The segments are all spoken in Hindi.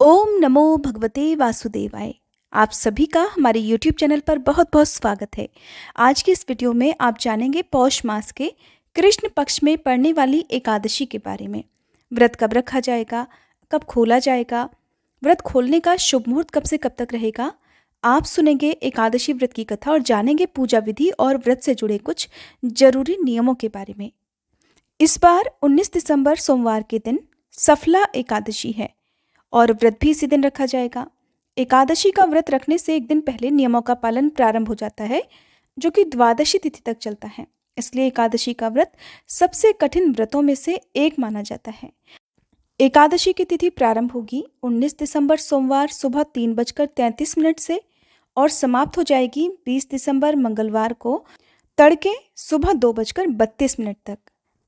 ओम नमो भगवते वासुदेवाय। आप सभी का हमारे YouTube चैनल पर बहुत बहुत स्वागत है। आज की इस वीडियो में आप जानेंगे पौष मास के कृष्ण पक्ष में पड़ने वाली एकादशी के बारे में। व्रत कब रखा जाएगा, कब खोला जाएगा, व्रत खोलने का शुभ मुहूर्त कब से कब तक रहेगा। आप सुनेंगे एकादशी व्रत की कथा और जानेंगे पूजा विधि और व्रत से जुड़े कुछ जरूरी नियमों के बारे में। इस बार 19 दिसंबर सोमवार के दिन सफला एकादशी है और व्रत भी इसी दिन रखा जाएगा। एकादशी का व्रत रखने से एक दिन पहले नियमों का पालन प्रारंभ हो जाता है, जो कि द्वादशी तिथि तक चलता है। इसलिए एकादशी का व्रत सबसे कठिन व्रतों में से एक माना जाता है। एकादशी की तिथि प्रारंभ होगी 19 दिसंबर सोमवार सुबह 3:33 से और समाप्त हो जाएगी 20 दिसंबर मंगलवार को तड़के सुबह 2:32 तक।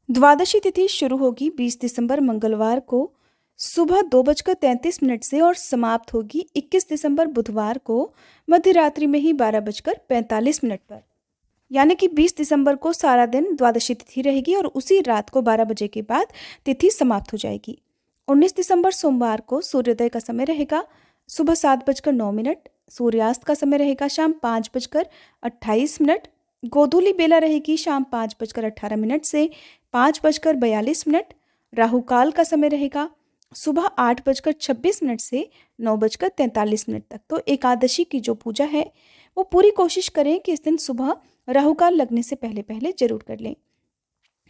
द्वादशी तिथि शुरू होगी 20 दिसंबर मंगलवार को सुबह 2:33 से और समाप्त होगी 21 दिसंबर बुधवार को मध्य रात्रि में ही 12:45 पर। यानी कि 20 दिसंबर को सारा दिन द्वादशी तिथि रहेगी और उसी रात को 12 बजे के बाद तिथि समाप्त हो जाएगी। 19 दिसंबर सोमवार को सूर्योदय का समय रहेगा सुबह 7:09, सूर्यास्त का समय रहेगा शाम 5:28, गोधूली बेला रहेगी शाम 5:18 से 5:42, राहु काल का समय रहेगा सुबह 8:26 से 9:43 तक। तो एकादशी की जो पूजा है वो पूरी कोशिश करें कि इस दिन सुबह राहु काल लगने से पहले पहले जरूर कर लें।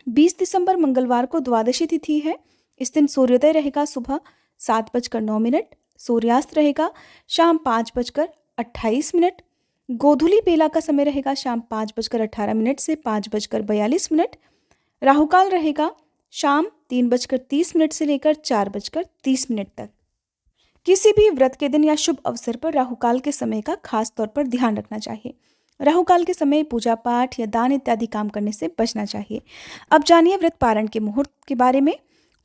20 दिसंबर मंगलवार को द्वादशी तिथि है। इस दिन सूर्योदय रहेगा सुबह 7:09, सूर्यास्त रहेगा शाम 5:28, गोधूली बेला का समय रहेगा शाम 5:18 से 5:42, राहु काल रहेगा शाम 3:30 से लेकर 4:30 तक। किसी भी व्रत के दिन या शुभ अवसर पर राहु काल के समय का खास तौर पर ध्यान रखना चाहिए। राहु काल के समय पूजा पाठ या दान इत्यादि काम करने से बचना चाहिए। अब जानिए व्रत पारण के मुहूर्त के बारे में।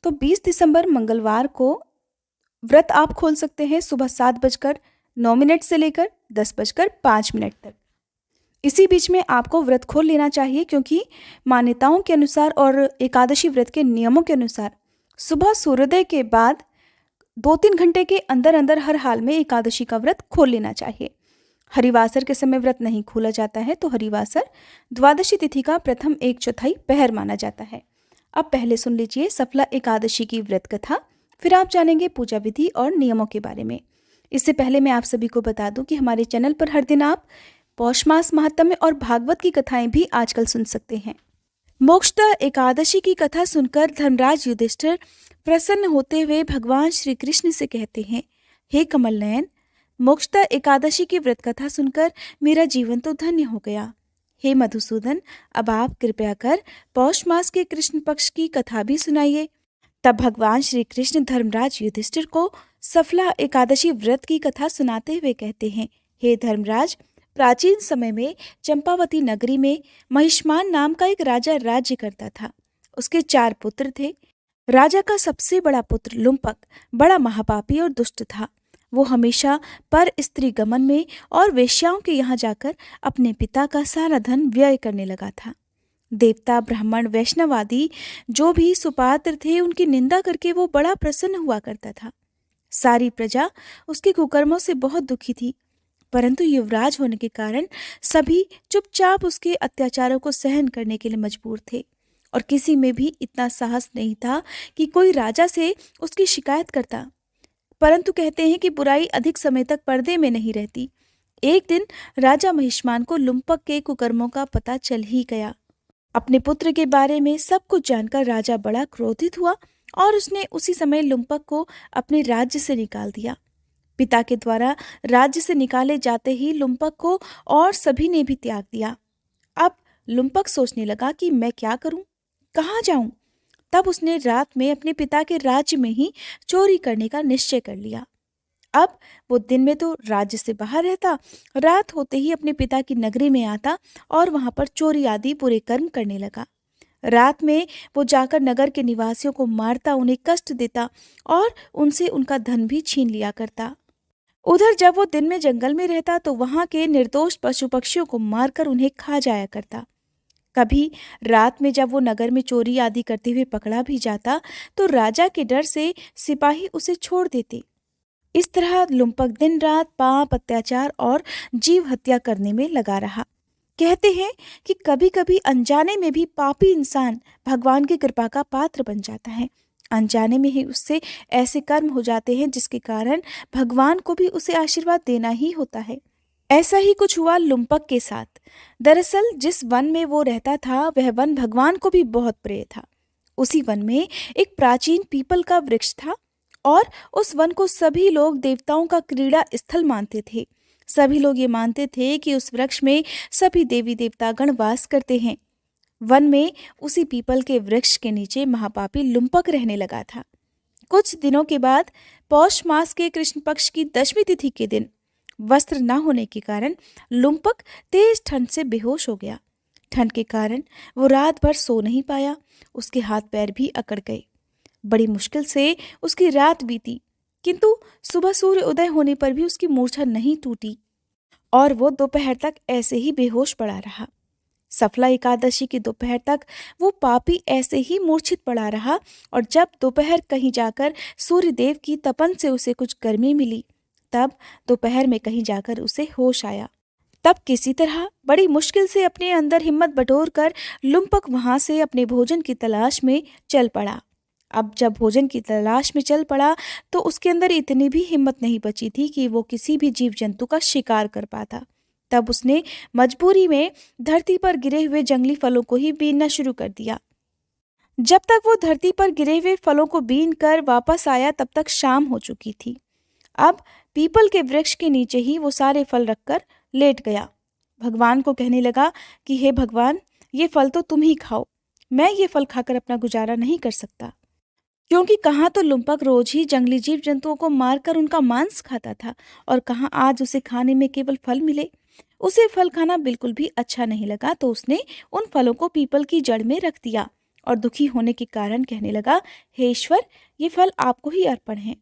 तो 20 दिसंबर मंगलवार को व्रत आप खोल सकते हैं सुबह 7:09 से लेकर 10:05 तक। इसी बीच में आपको व्रत खोल लेना चाहिए, क्योंकि मान्यताओं के अनुसार और एकादशी व्रत के नियमों के अनुसार सुबह सूर्योदय के बाद 2-3 घंटे के अंदर अंदर हर हाल में एकादशी का व्रत खोल लेना चाहिए। हरिवासर के समय व्रत नहीं खोला जाता है, तो हरिवासर द्वादशी तिथि का प्रथम 1/4 पहर माना जाता है। अब पहले सुन लीजिए सफला एकादशी की व्रत कथा, फिर आप जानेंगे पूजा विधि और नियमों के बारे में। इससे पहले मैं आप सभी को बता दूं कि हमारे चैनल पर हर दिन आप पौष मास महात्म्य और भागवत की कथाएं भी आजकल सुन सकते हैं। मोक्षदा एकादशी की कथा सुनकर धर्मराज युधिष्ठिर प्रसन्न होते हुए भगवान श्री कृष्ण से कहते हैं, हे कमल नयन, मोक्षदा एकादशी की व्रत कथा सुनकर मेरा जीवन तो धन्य हो गया। हे मधुसूदन, अब आप कृपया कर पौष मास के कृष्ण पक्ष की कथा भी सुनाइए। तब भगवान श्री कृष्ण धर्मराज युधिष्ठिर को सफला एकादशी व्रत की कथा सुनाते हुए कहते हैं, हे धर्मराज, प्राचीन समय में चंपावती नगरी में महिष्मान नाम का एक राजा राज्य करता था। उसके 4 पुत्र थे। राजा का सबसे बड़ा पुत्र लुम्पक बड़ा महापापी और दुष्ट था। वो हमेशा पर स्त्री गमन में और वेश्याओं के यहाँ जाकर अपने पिता का सारा धन व्यय करने लगा था। देवता, ब्राह्मण, वैष्णव आदि जो भी सुपात्र थे, उनकी निंदा करके वो बड़ा प्रसन्न हुआ करता था। सारी प्रजा उसके कुकर्मों से बहुत दुखी थी, परंतु युवराज होने के कारण सभी चुपचाप उसके अत्याचारों को सहन करने के लिए मजबूर थे और किसी में भी इतना साहस नहीं था कि कोई राजा से उसकी शिकायत करता। परंतु कहते हैं कि बुराई अधिक समय तक पर्दे में नहीं रहती। एक दिन राजा महिष्मान को लुम्पक के कुकर्मों का पता चल ही गया। अपने पुत्र के बारे में सब कुछ जानकर राजा बड़ा क्रोधित हुआ और उसने उसी समय लुम्पक को अपने राज्य से निकाल दिया। पिता के द्वारा राज्य से निकाले जाते ही लुम्पक को और सभी ने भी त्याग दिया। अब लुम्पक सोचने लगा कि मैं क्या करूं, कहाँ जाऊं। तब उसने रात में अपने पिता के राज्य में ही चोरी करने का निश्चय कर लिया। अब वो दिन में तो राज्य से बाहर रहता, रात होते ही अपने पिता की नगरी में आता और वहां पर चोरी आदि बुरे कर्म करने लगा। रात में वो जाकर नगर के निवासियों को मारता, उन्हें कष्ट देता और उनसे उनका धन भी छीन लिया करता। उधर जब वो दिन में जंगल में रहता तो वहां के निर्दोष पशु पक्षियों को मारकर उन्हें खा जाया करता। कभी रात में जब वो नगर में चोरी आदि करते हुए पकड़ा भी जाता तो राजा के डर से सिपाही उसे छोड़ देते। इस तरह लुम्पक दिन रात पाप, अत्याचार और जीव हत्या करने में लगा रहा। कहते हैं कि कभी कभी अनजाने में भी पापी इंसान भगवान की कृपा का पात्र बन जाता है। अनजाने में ही उससे ऐसे कर्म हो जाते हैं जिसके कारण भगवान को भी उसे आशीर्वाद देना ही होता है। ऐसा ही कुछ हुआ लुम्पक के साथ। दरअसल जिस वन में वो रहता था वह वन भगवान को भी बहुत प्रिय था। उसी वन में एक प्राचीन पीपल का वृक्ष था और उस वन को सभी लोग देवताओं का क्रीड़ा स्थल मानते थे। सभी लोग ये मानते थे कि उस वृक्ष में सभी देवी देवतागण वास करते हैं। वन में उसी पीपल के वृक्ष के नीचे महापापी लुम्पक रहने लगा था। कुछ दिनों के बाद पौष मास के कृष्ण पक्ष की दशमी तिथि के दिन वस्त्र न होने के कारण लुम्पक तेज ठंड से बेहोश हो गया। ठंड के कारण वो रात भर सो नहीं पाया। उसके हाथ पैर भी अकड़ गए। बड़ी मुश्किल से उसकी रात बीती, किंतु सुबह सूर्य उदय होने पर भी उसकी मूर्छा नहीं टूटी और वो दोपहर तक ऐसे ही बेहोश पड़ा रहा। सफला एकादशी की दोपहर तक वो पापी ऐसे ही मूर्छित पड़ा रहा और जब दोपहर कहीं जाकर सूर्य देव की तपन से उसे कुछ गर्मी मिली, तब दोपहर में कहीं जाकर उसे होश आया। तब किसी तरह बड़ी मुश्किल से अपने अंदर हिम्मत बटोर कर लुम्पक वहां से अपने भोजन की तलाश में चल पड़ा। अब जब भोजन की तलाश में चल पड़ा तो उसके अंदर इतनी भी हिम्मत नहीं बची थी कि वो किसी भी जीव जंतु का शिकार कर पाता। तब उसने मजबूरी में धरती पर गिरे हुए जंगली फलों को ही बीनना शुरू कर दिया। जब तक वो धरती पर गिरे हुए फलों को बीन कर वापस आया तब तक शाम हो चुकी थी। अब पीपल के वृक्ष के नीचे ही वो सारे फल रखकर लेट गया। भगवान को कहने लगा कि हे भगवान, ये फल तो तुम ही खाओ, मैं ये फल खाकर अपना गुजारा नहीं कर सकता। क्योंकि कहाँ तो लुम्पक रोज ही जंगली जीव जंतुओं को मारकर उनका मांस खाता था और कहाँ आज उसे खाने में केवल फल मिले। उसे फल खाना बिल्कुल भी अच्छा नहीं लगा, तो उसने उन फलों को पीपल की जड़ में रख दिया और दुखी होने के कारण कहने लगा, हे ईश्वर, ये फल आपको ही अर्पण है।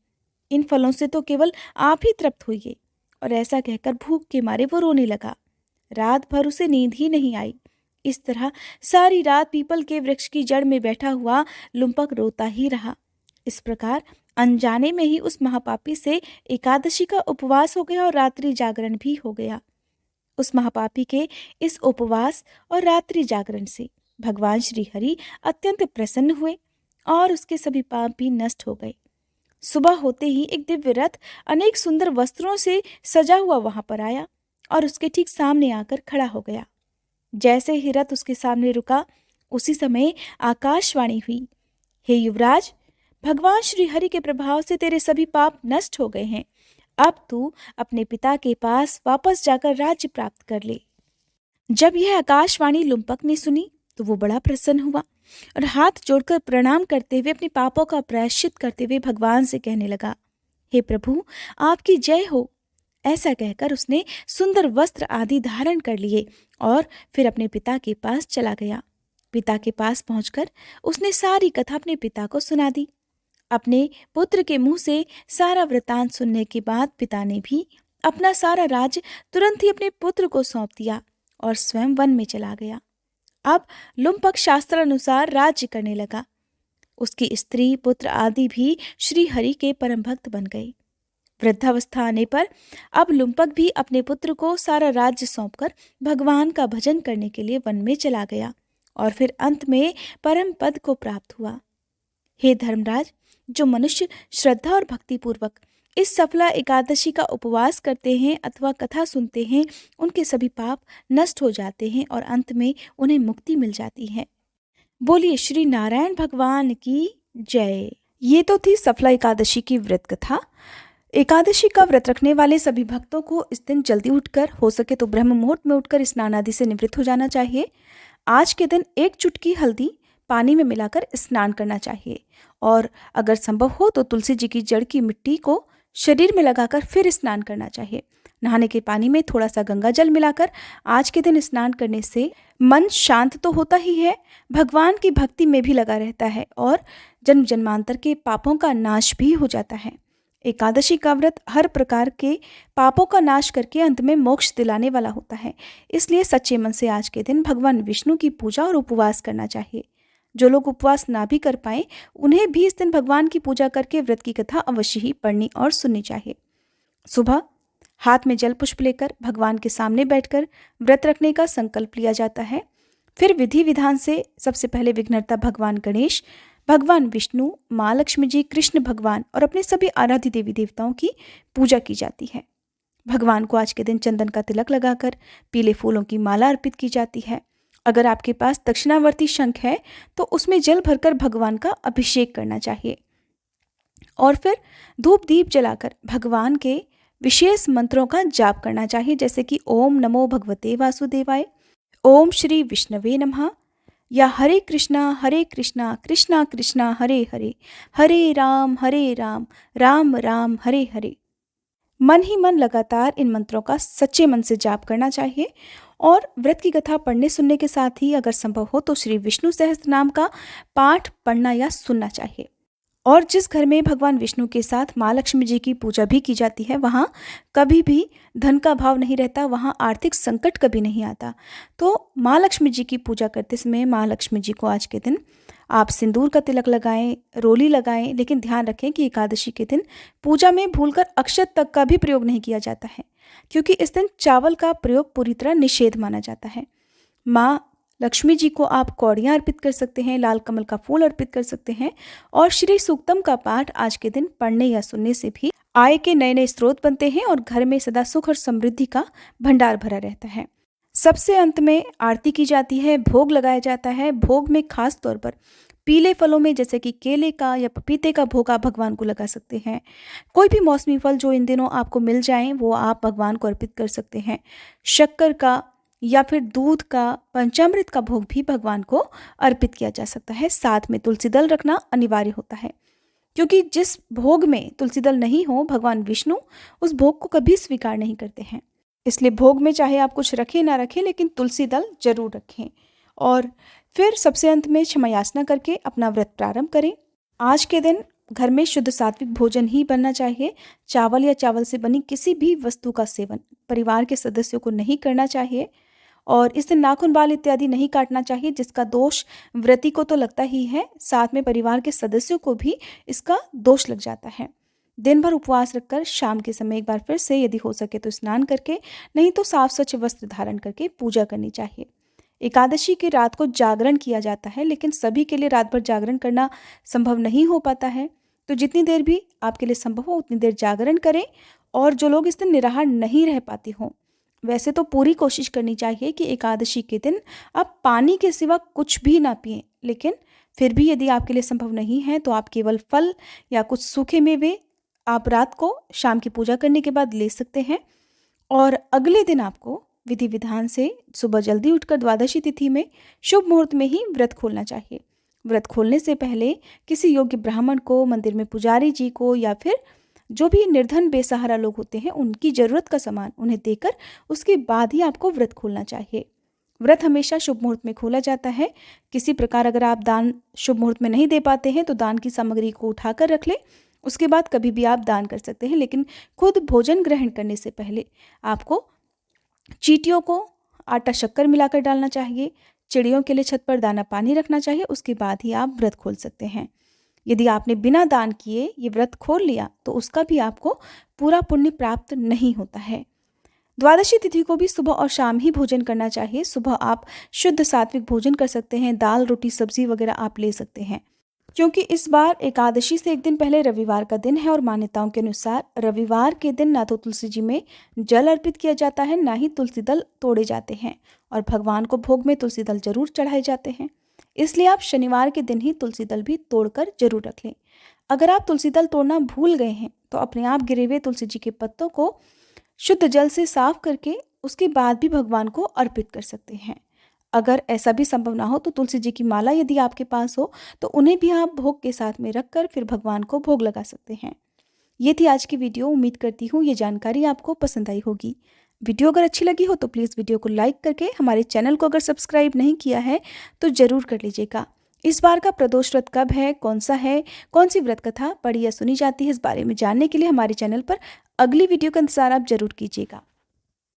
इन फलों से तो केवल आप ही तृप्त होइए। और ऐसा कहकर भूख के मारे वो रोने लगा। रात भर उसे नींद ही नहीं आई। इस तरह सारी रात पीपल के वृक्ष की जड़ में बैठा हुआ लुम्पक रोता ही रहा। इस प्रकार अनजाने में ही उस महापापी से एकादशी का उपवास हो गया और रात्रि जागरण भी हो गया। उस महापापी के इस उपवास और रात्रि जागरण से भगवान श्री हरि अत्यंत प्रसन्न हुए और उसके सभी पाप भी नष्ट हो गए। सुबह होते ही एक दिव्य रथ अनेक सुंदर वस्त्रों से सजा हुआ वहां पर आया और उसके ठीक सामने आकर खड़ा हो गया। जैसे ही रथ उसके सामने रुका, उसी समय आकाशवाणी हुई, हे युवराज, भगवान श्री हरि के प्रभाव से तेरे सभी पाप नष्ट हो गए हैं। अब तू अपने पिता के पास वापस जाकर राज्य प्राप्त कर ले। जब यह आकाशवाणी लुम्पक ने सुनी तो वो बड़ा प्रसन्न हुआ और हाथ जोड़कर प्रणाम करते हुए अपने पापों का प्रायश्चित करते हुए भगवान से कहने लगा, हे प्रभु, आपकी जय हो। ऐसा कहकर उसने सुंदर वस्त्र आदि धारण कर लिए और फिर अपने पिता के पास चला गया। पिता के पास पहुंचकर उसने सारी कथा अपने पिता को सुना दी। अपने पुत्र के मुंह से सारा वृतांत सुनने के बाद पिता ने भी अपना सारा राज्य तुरंत ही अपने पुत्र को सौंप दिया और स्वयं वन में चला गया। अब लुम्पक शास्त्रानुसार राज्य करने लगा। उसकी स्त्री, पुत्र आदि भी श्री हरि के परम भक्त बन गए। वृद्धावस्था आने पर अब लुम्पक भी अपने पुत्र को सारा राज्य सौंपकर भगवान का भजन करने के लिए वन में चला गया और फिर अंत में परम पद को प्राप्त हुआ। हे धर्मराज, जो मनुष्य श्रद्धा और भक्ति पूर्वक इस सफला एकादशी का उपवास करते हैं अथवा कथा सुनते हैं, उनके सभी पाप नष्ट हो जाते हैं और अंत में उन्हें मुक्ति मिल जाती है। बोलिए श्री नारायण भगवान की जय। ये तो थी सफला एकादशी की व्रत कथा। एकादशी का व्रत रखने वाले सभी भक्तों को इस दिन जल्दी उठकर, हो सके तो ब्रह्म मुहूर्त में उठकर स्नान आदि से निवृत्त हो जाना चाहिए। आज के दिन 1 चुटकी हल्दी पानी में मिलाकर स्नान करना चाहिए और अगर संभव हो तो तुलसी जी की जड़ की मिट्टी को शरीर में लगाकर फिर स्नान करना चाहिए। नहाने के पानी में थोड़ा सा गंगा जल मिलाकर आज के दिन स्नान करने से मन शांत तो होता ही है, भगवान की भक्ति में भी लगा रहता है और जन्म जन्मांतर के पापों का नाश भी हो जाता है। एकादशी का व्रत हर प्रकार के पापों का नाश करके अंत में मोक्ष दिलाने वाला होता है। इसलिए सच्चे मन से आज के दिन भगवान विष्णु की पूजा और उपवास करना चाहिए। जो लोग उपवास ना भी कर पाएं, उन्हें भी इस दिन भगवान की पूजा करके व्रत की कथा अवश्य ही पढ़नी और सुननी चाहिए। सुबह हाथ में जल पुष्प लेकर भगवान के सामने बैठकर व्रत रखने का संकल्प लिया जाता है। फिर विधि विधान से सबसे पहले विघ्नहर्ता भगवान गणेश, भगवान विष्णु, माँ लक्ष्मी जी, कृष्ण भगवान और अपने सभी आराध्य देवी देवताओं की पूजा की जाती है। भगवान को आज के दिन चंदन का तिलक लगाकर पीले फूलों की माला अर्पित की जाती है। अगर आपके पास दक्षिणावर्ती शंख है तो उसमें जल भरकर भगवान का अभिषेक करना चाहिए और फिर धूप दीप जलाकर भगवान के विशेष मंत्रों का जाप करना चाहिए, जैसे कि ओम नमो भगवते वासुदेवाय, ओम श्री विष्णवे नमः, या हरे कृष्णा कृष्णा कृष्णा हरे हरे, हरे राम राम राम हरे हरे। मन ही मन लगातार इन मंत्रों का सच्चे मन से जाप करना चाहिए और व्रत की कथा पढ़ने सुनने के साथ ही अगर संभव हो तो श्री विष्णु सहस्त्र नाम का पाठ पढ़ना या सुनना चाहिए। और जिस घर में भगवान विष्णु के साथ माँ लक्ष्मी जी की पूजा भी की जाती है, वहाँ कभी भी धन का भाव नहीं रहता, वहाँ आर्थिक संकट कभी नहीं आता। तो माँ लक्ष्मी जी की पूजा करते समय माँ लक्ष्मी जी को आज के दिन आप सिंदूर का तिलक लगाएं, रोली लगाएं, लेकिन ध्यान रखें कि एकादशी के दिन पूजा में भूलकर अक्षत तक का भी प्रयोग नहीं किया जाता है, क्योंकि इस दिन चावल का प्रयोग पूरी तरह निषेध माना जाता है। माँ लक्ष्मी जी को आप कौड़ियाँ अर्पित कर सकते हैं, लाल कमल का फूल अर्पित कर सकते हैं और श्री सूक्तम का पाठ आज के दिन पढ़ने या सुनने से भी आय के नए नए स्रोत बनते हैं और घर में सदा सुख और समृद्धि का भंडार भरा रहता है। सबसे अंत में आरती की जाती है, भोग लगाया जाता है। भोग में खास तौर पर पीले फलों में जैसे कि केले का या पपीते का भोग आप भगवान को लगा सकते हैं। कोई भी मौसमी फल जो इन दिनों आपको मिल जाएं वो आप भगवान को अर्पित कर सकते हैं। शक्कर का या फिर दूध का, पंचामृत का भोग भी भगवान को अर्पित किया जा सकता है। साथ में तुलसी दल रखना अनिवार्य होता है, क्योंकि जिस भोग में तुलसी दल नहीं हो, भगवान विष्णु उस भोग को कभी स्वीकार नहीं करते हैं। इसलिए भोग में चाहे आप कुछ रखें ना रखें, लेकिन तुलसी दल जरूर रखें। और फिर सबसे अंत में क्षमा याचना करके अपना व्रत प्रारंभ करें। आज के दिन घर में शुद्ध सात्विक भोजन ही बनना चाहिए। चावल या चावल से बनी किसी भी वस्तु का सेवन परिवार के सदस्यों को नहीं करना चाहिए और इस दिन नाखून, बाल इत्यादि नहीं काटना चाहिए, जिसका दोष व्रती को तो लगता ही है, साथ में परिवार के सदस्यों को भी इसका दोष लग जाता है। दिन भर उपवास रखकर शाम के समय एक बार फिर से यदि हो सके तो स्नान करके, नहीं तो साफ स्वच्छ वस्त्र धारण करके पूजा करनी चाहिए। एकादशी की रात को जागरण किया जाता है, लेकिन सभी के लिए रात भर जागरण करना संभव नहीं हो पाता है, तो जितनी देर भी आपके लिए संभव हो उतनी देर जागरण करें। और जो लोग इस दिन निराहार नहीं रह पाते हों, वैसे तो पूरी कोशिश करनी चाहिए कि एकादशी के दिन आप पानी के सिवा कुछ भी ना पिएं, लेकिन फिर भी यदि आपके लिए संभव नहीं है तो आप केवल फल या कुछ सूखे मेवे आप रात को शाम की पूजा करने के बाद ले सकते हैं। और अगले दिन आपको विधि विधान से सुबह जल्दी उठकर द्वादशी तिथि में शुभ मुहूर्त में ही व्रत खोलना चाहिए। व्रत खोलने से पहले किसी योग्य ब्राह्मण को, मंदिर में पुजारी जी को या फिर जो भी निर्धन बेसहारा लोग होते हैं उनकी ज़रूरत का सामान उन्हें देकर उसके बाद ही आपको व्रत खोलना चाहिए। व्रत हमेशा शुभ मुहूर्त में खोला जाता है। किसी प्रकार अगर आप दान शुभ मुहूर्त में नहीं दे पाते हैं तो दान की सामग्री को उठाकर रख लें, उसके बाद कभी भी आप दान कर सकते हैं, लेकिन खुद भोजन ग्रहण करने से पहले आपको चींटियों को आटा शक्कर मिलाकर डालना चाहिए, चिड़ियों के लिए छत पर दाना पानी रखना चाहिए, उसके बाद ही आप व्रत खोल सकते हैं। यदि आपने बिना दान किए ये व्रत खोल लिया तो उसका भी आपको पूरा पुण्य प्राप्त नहीं होता है। द्वादशी तिथि को भी सुबह और शाम ही भोजन करना चाहिए। सुबह आप शुद्ध सात्विक भोजन कर सकते हैं, दाल रोटी सब्जी वगैरह आप ले सकते हैं, क्योंकि इस बार एकादशी से एक दिन पहले रविवार का दिन है और मान्यताओं के अनुसार रविवार के दिन ना तो तुलसी जी में जल अर्पित किया जाता है, ना ही तुलसी दल तोड़े जाते हैं और भगवान को भोग में तुलसी दल जरूर चढ़ाए जाते हैं। इसलिए आप शनिवार के दिन ही तुलसी दल भी तोड़कर जरूर रख लें। अगर आप तुलसी दल तोड़ना भूल गए हैं तो अपने आप गिरे हुए तुलसी जी के पत्तों को शुद्ध जल से साफ करके उसके बाद भी भगवान को अर्पित कर सकते हैं। अगर ऐसा भी संभव ना हो तो तुलसी जी की माला यदि आपके पास हो तो उन्हें भी आप भोग के साथ में रखकर फिर भगवान को भोग लगा सकते हैं। ये थी आज की वीडियो। उम्मीद करती हूँ ये जानकारी आपको पसंद आई होगी। वीडियो अगर अच्छी लगी हो तो प्लीज़ वीडियो को लाइक करके हमारे चैनल को अगर सब्सक्राइब नहीं किया है तो ज़रूर कर लीजिएगा। इस बार का प्रदोष व्रत कब है, कौन सा है, कौन सी व्रत कथा पढ़ी या सुनी जाती है, इस बारे में जानने के लिए हमारे चैनल पर अगली वीडियो का इंतजार आप जरूर कीजिएगा।